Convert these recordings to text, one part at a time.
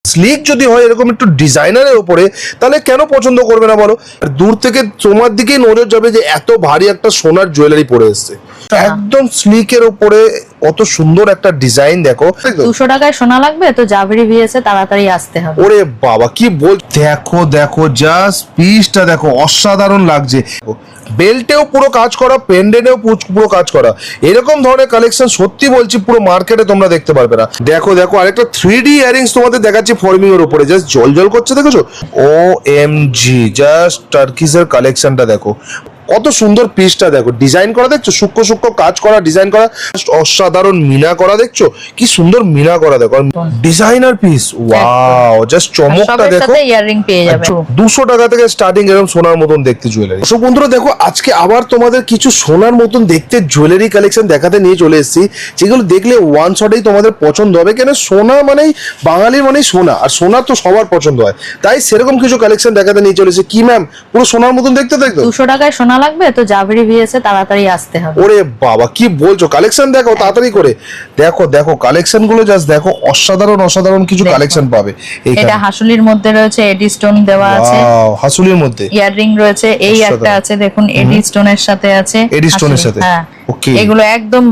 Slick যদি হয় এরকম একটু ডিজাইনারের উপরে, তাহলে কেন পছন্দ করবে না বলো? দূর থেকে তোমার দিকেই নজর যাবে যে এত ভারী একটা সোনার জুয়েলারি পরে এসছে, একদম স্লিকের উপরে কত সুন্দর একটা ডিজাইন দেখো। 200 টাকায় সোনা লাগবে তো জাভেরি ভিএস এ তাড়াতাড়ি আসতে হবে। ওরে বাবা কি বল, দেখো দেখো জাস্ট পিসটা দেখো, অসাধারণ লাগছে। বেল্টেও পুরো কাজ করা, পেন্ডেন্টেও পুরো কাজ করা, এরকম ধরনের কালেকশন সত্যি বলছি পুরো মার্কেটে তোমরা দেখতে পারবে না। দেখো দেখো আরেকটা 3D ইয়ারিংস তোমাদের দেখাচ্ছি ফর্মিং এর উপরে, জাস্ট জল জল করছে, দেখেছো? OMG, জাস্ট টার্কিসের কালেকশনটা দেখো, কত সুন্দর পিসটা দেখো, ডিজাইন করা দেখছো, সূক্ষ্ম সূক্ষ্ম কাজ করা, ডিজাইন করা, অসাধারণ মিনা করা, দেখছো কি সুন্দর মিনা করা দেখো, ডিজাইনার পিস, ওয়াও, জাস্ট চমকটা দেখো। ইয়ারিং পেয়ে যাবে 200 টাকা থেকে স্টার্টিং এরকম সোনার মতন দেখতে জুয়েলারি। সো বন্ধুরা দেখো, আজকে আবার তোমাদের কিছু সোনার মতন দেখতে জুয়েলারি কালেকশন দেখাতে নিয়ে চলে এসেছি, যেগুলো দেখলে ওয়ান শটেই তোমাদের পছন্দ হবে। কেন, সোনা মানেই বাঙালির মানেই সোনা, আর সোনা তো সবার পছন্দ হয়, তাই সেরকম কিছু কালেকশন দেখাতে নিয়ে চলেছে। কি ম্যাম, পুরো সোনার মতন দেখতে দেখো। 200 টাকায় সোনা লাগবে তো জাভেরি ভিএস এ তাড়াতাড়ি আসতে হবে। ওরে বাবা কি বলছো, কালেকশন দেখো তাড়াতাড়ি করে, দেখো দেখো কালেকশন গুলো জাস্ট দেখো, অসাধারণ অসাধারণ কিছু কালেকশন পাবে। এটা হাসুলির মধ্যে রয়েছে, এডি স্টোন দেওয়া আছে। ওয়াও, হাসুলির মধ্যে ইয়াররিং রয়েছে, এই একটা আছে দেখুন, এডি স্টোনের সাথে আছে, এডি স্টোনের সাথে। হ্যাঁ ওকে, এগুলো একদম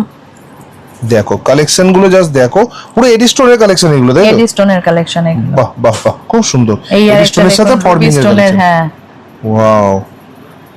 দেখো কালেকশন গুলো জাস্ট দেখো, পুরো এডি স্টোনের কালেকশন এগুলো, তাই তো? এডি স্টোনের কালেকশন এগুলো। বাহ বাহ বাহ, খুব সুন্দর। এই এডি স্টোনের সাথে ফর্মিং এর স্টোনের, কালেকশন। হ্যাঁ ওয়াও,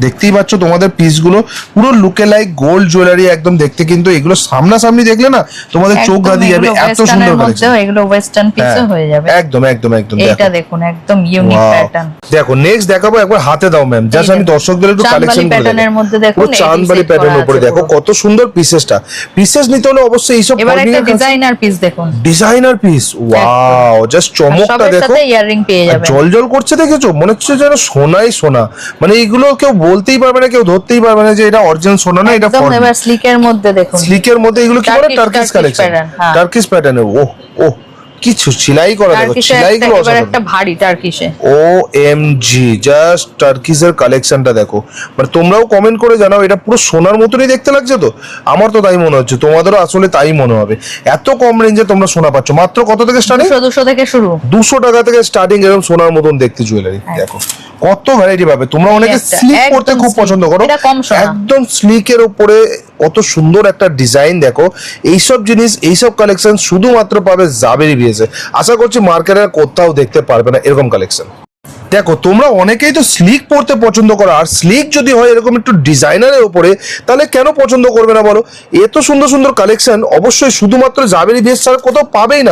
দেখতেই পাচ্ছ তোমাদের পিসগুলো পুরো লুকে লাইক গোল্ড জুয়েলারি একদম দেখতে, কিন্তু এগুলো সামনাসামনি দেখলে না তোমাদের চোখ ধাঁধিয়ে যাবে, এত সুন্দর কালেকশন। এগুলো ওয়েস্টার্ন পিসও হয়ে যাবে একদম একদম একদম। এটা দেখুন একদম ইউনিক প্যাটার্ন। দেখো নেক্সট দেখাবো, একবার হাতে দাও ম্যাম, জাস্ট আমি দর্শকদের একটু কালেকশন করে প্যাটার্নের মধ্যে দেখুন, চাঁদবালি প্যাটার্নের উপরে দেখো কত সুন্দর পিসেসটা। পিসেস নিতে হলে অবশ্যই এইসব এবার একটা ডিজাইনার পিস দেখুন, ডিজাইনার পিস, ওয়াও, জাস্ট চমকটা দেখো, ইয়াররিং পেয়ে যাবে, জল জল করছে, দেখেছো? মনে হচ্ছে যেন সোনাই সোনা, মানে এগুলো কেউ বলতেই পারবে না, কেউ ধরতেই পারবে না যে এটা অরিজিনাল সোনা না, এটা ফর্ম। এবার স্লিকের মধ্যে দেখুন, স্লিকের মধ্যে এগুলো কি বলে, টার্কিশ কালেকশন, টার্কিশ প্যাটার্নে। ওহ কিছু সেলাই করা দেখো, সেলাইগুলো এবার একটা ভারী টার্কিশে। OMG, জাস্ট টার্কিশের কালেকশনটা দেখো, মানে তোমরাও কমেন্ট করে জানাও এটা পুরো সোনার মতনই দেখতে লাগছে তো? আমার তো তাই মনে হচ্ছে, তোমাদেরও আসলে তাই মনে হবে। এত কম রেঞ্জে তোমরা সোনা পাচ্ছ, মাত্র কত থেকে স্টার্টিং? 200 থেকে শুরু, 200 টাকা থেকে স্টার্টিং এরকম সোনার মতন দেখতে জুয়েলারি। দেখো কত ভ্যারাইটি পাবে। তোমরা অনেকে স্লিক পড়তে খুব পছন্দ করো, একদম স্লিকের উপরে কত সুন্দর একটা ডিজাইন দেখো। এইসব জিনিস, এইসব কালেকশন শুধুমাত্র পাবে জাভেরি ভিএস এ। আশা করছি মার্কেটে কোথাও দেখতে পারবে না এরকম কালেকশন। দেখো তোমরা অনেকেই তো স্লিক পড়তে পছন্দ করো, আর স্লিক যদি হয় এরকম একটু ডিজাইনারের উপরে, তাহলে কেন পছন্দ করবে না বলো? এত সুন্দর সুন্দর কালেকশন অবশ্যই শুধুমাত্র জাভেরি ভিএস ছাড়া কোথাও পাবেই না।